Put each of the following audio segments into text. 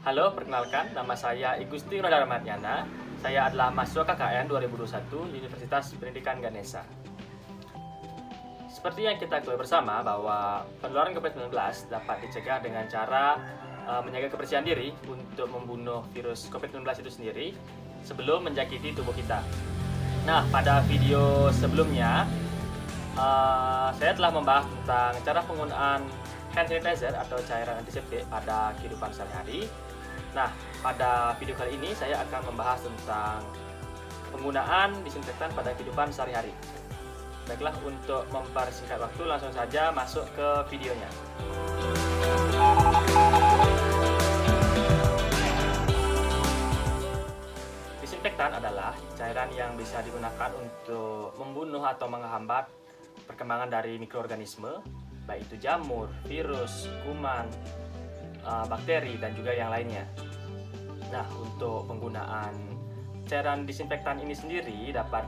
Halo, perkenalkan, nama saya Igusti Radarmadiana. Saya adalah mahasiswa KKN 2021 Universitas Pendidikan Ganesha. Seperti yang kita ketahui bersama bahwa penularan COVID-19 dapat dicegah dengan cara menjaga kebersihan diri untuk membunuh virus COVID-19 itu sendiri sebelum menjangkiti tubuh kita. Nah, pada video sebelumnya saya telah membahas tentang cara penggunaan hand sanitizer atau cairan antiseptik pada kehidupan sehari-hari. Nah, pada video kali ini saya akan membahas tentang penggunaan disinfektan pada kehidupan sehari-hari. Baiklah, untuk mempersingkat waktu langsung saja masuk ke videonya. Disinfektan adalah cairan yang bisa digunakan untuk membunuh atau menghambat perkembangan dari mikroorganisme, baik itu jamur, virus, kuman, bakteri, dan juga yang lainnya. Nah, untuk penggunaan cairan disinfektan ini sendiri dapat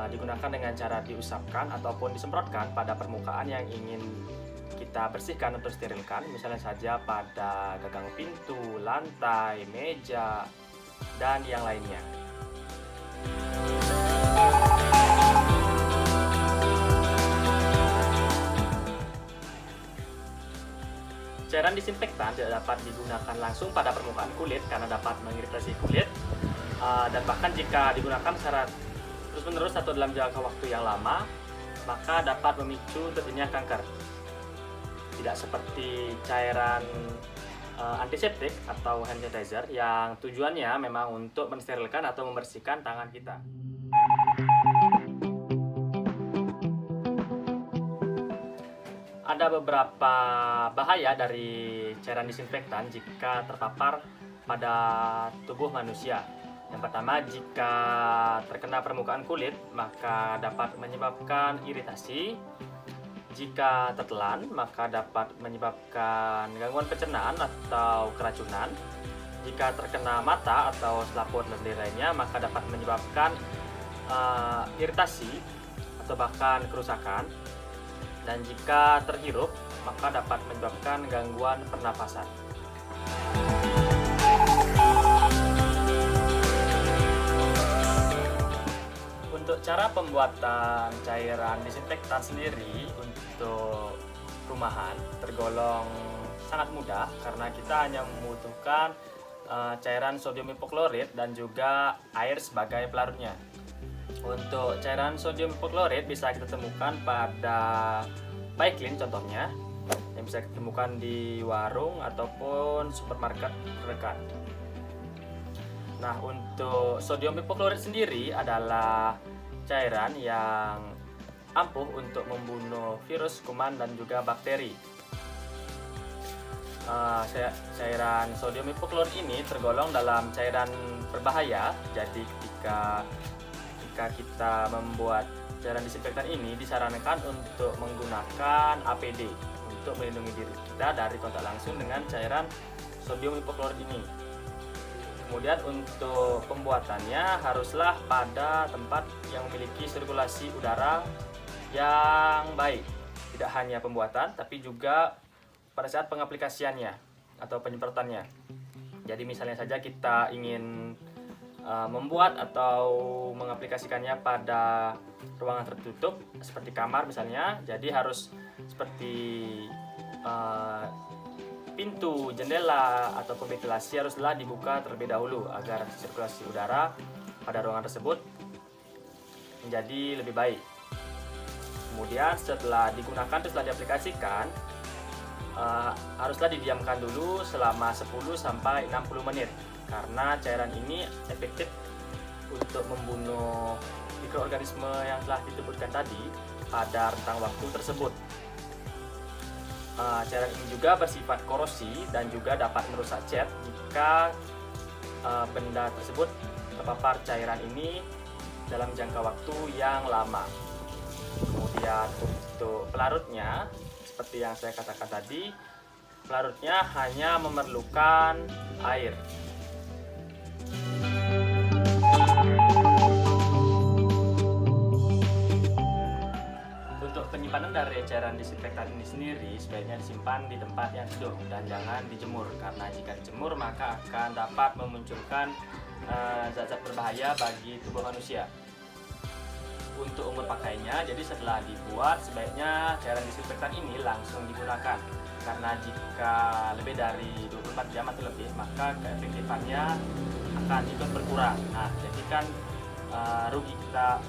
digunakan dengan cara diusapkan ataupun disemprotkan pada permukaan yang ingin kita bersihkan atau sterilkan, misalnya saja pada gagang pintu, lantai, meja, dan yang lainnya. Cairan disinfektan tidak dapat digunakan langsung pada permukaan kulit karena dapat mengiritasi kulit, dan bahkan jika digunakan secara terus-menerus atau dalam jangka waktu yang lama, maka dapat memicu terjadinya kanker. Tidak seperti cairan antiseptik atau hand sanitizer yang tujuannya memang untuk mensterilkan atau membersihkan tangan kita. Ada beberapa bahaya dari cairan disinfektan jika terpapar pada tubuh manusia. Yang pertama, jika terkena permukaan kulit, maka dapat menyebabkan iritasi. Jika tertelan, maka dapat menyebabkan gangguan pencernaan atau keracunan. Jika terkena mata atau selaput lendir lainnya, maka dapat menyebabkan iritasi atau bahkan kerusakan. Dan jika terhirup, maka dapat menyebabkan gangguan pernapasan. Untuk cara pembuatan cairan disinfektan sendiri untuk rumahan tergolong sangat mudah karena kita hanya membutuhkan cairan sodium hipoklorit dan juga air sebagai pelarutnya. Untuk cairan sodium hipoklorit bisa kita temukan pada Paiklin contohnya, yang bisa kita temukan di warung ataupun supermarket terdekat. Nah, untuk sodium hipoklorit sendiri adalah cairan yang ampuh untuk membunuh virus, kuman, dan juga bakteri. Cairan sodium hipoklorit ini tergolong dalam cairan berbahaya, jadi ketika kita membuat cairan disinfektan ini disarankan untuk menggunakan APD untuk melindungi diri kita dari kontak langsung dengan cairan sodium hipoklorit ini. Kemudian untuk pembuatannya haruslah pada tempat yang memiliki sirkulasi udara yang baik. Tidak hanya pembuatan tapi juga pada saat pengaplikasiannya atau penyemprotannya. Jadi misalnya saja kita ingin membuat atau mengaplikasikannya pada ruangan tertutup seperti kamar misalnya, jadi harus seperti pintu, jendela, atau ventilasi haruslah dibuka terlebih dahulu agar sirkulasi udara pada ruangan tersebut menjadi lebih baik. Kemudian setelah digunakan, setelah diaplikasikan, haruslah didiamkan dulu selama 10-60 menit karena cairan ini efektif untuk membunuh mikroorganisme yang telah disebutkan tadi pada rentang waktu tersebut. Cairan ini juga bersifat korosi dan juga dapat merusak cat jika benda tersebut terpapar cairan ini dalam jangka waktu yang lama. Kemudian untuk pelarutnya, seperti yang saya katakan tadi, pelarutnya hanya memerlukan air. Untuk penyimpanan dari cairan disinfektan ini sendiri sebaiknya disimpan di tempat yang teduh dan jangan dijemur, karena jika dijemur maka akan dapat memunculkan zat-zat berbahaya bagi tubuh manusia. Untuk umur pakainya, jadi setelah dibuat sebaiknya cairan disinfektan ini langsung digunakan, karena jika lebih dari 24 jam atau lebih maka keefektifannya akan ikut berkurang. Nah, jadi kan rugi kita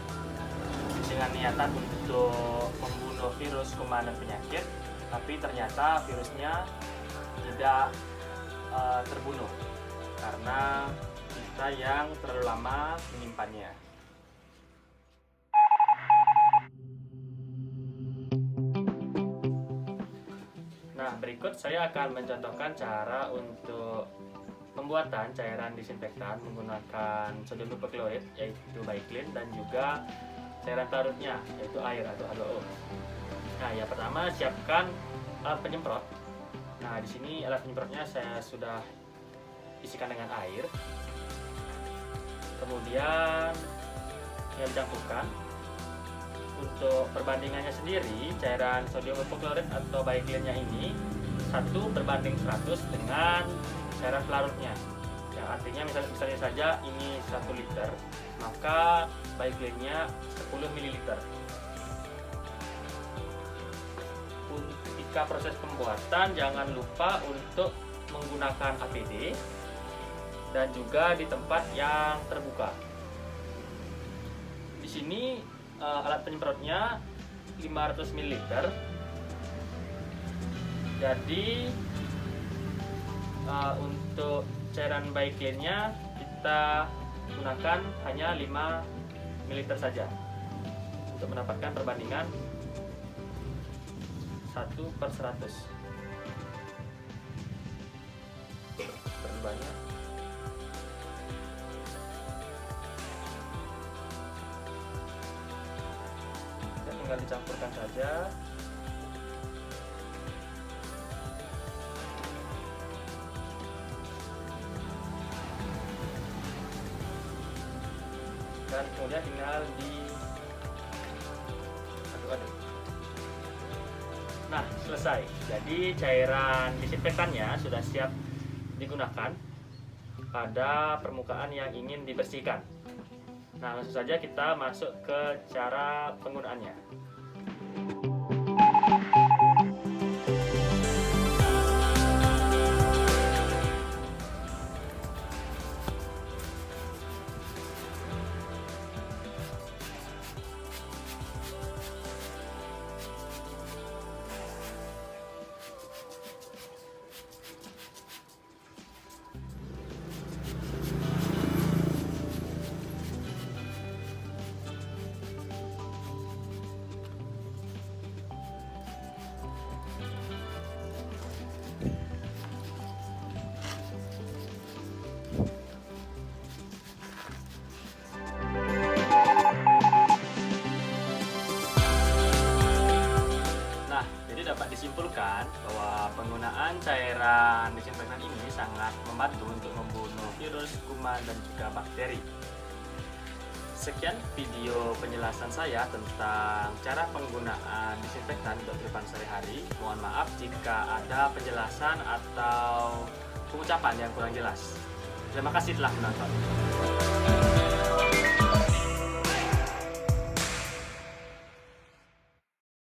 dengan niatan untuk membunuh virus, kuman, dan penyakit, tapi ternyata virusnya tidak terbunuh karena kita yang terlalu lama menyimpannya. Nah, berikut saya akan mencontohkan cara untuk pembuatan cairan disinfektan menggunakan sodium hipoklorit yaitu Baiklin dan juga cairan pelarutnya yaitu air atau H2O. Nah, yang pertama siapkan alat penyemprot. Nah, di sini alat penyemprotnya saya sudah isikan dengan air. Kemudian yang dicampurkan. Untuk perbandingannya sendiri, cairan sodium hipoklorit atau Baiklinnya ini 1 berbanding 100 dengan cairan pelarutnya. Yang artinya misalnya saja ini 1 liter, maka Baiklinnya 10 ml. Ketika proses pembuatan jangan lupa untuk menggunakan APD dan juga di tempat yang terbuka. Di sini alat penyemprotnya 500 ml. Jadi untuk cairan Baiklinnya kita gunakan hanya 5 ml saja untuk mendapatkan perbandingan 1/100. Terlalu banyak. Tinggal dicampurkan saja. Dan kemudian tinggal diaduk-aduk. Nah, selesai. Jadi cairan disinfektannya sudah siap digunakan pada permukaan yang ingin dibersihkan. Nah, langsung saja kita masuk ke cara penggunaannya. Dapat disimpulkan bahwa penggunaan cairan disinfektan ini sangat membantu untuk membunuh virus, kuman, dan juga bakteri. Sekian video penjelasan saya tentang cara penggunaan disinfektan untuk kehidupan sehari-hari. Mohon maaf jika ada penjelasan atau pengucapan yang kurang jelas. Terima kasih telah menonton.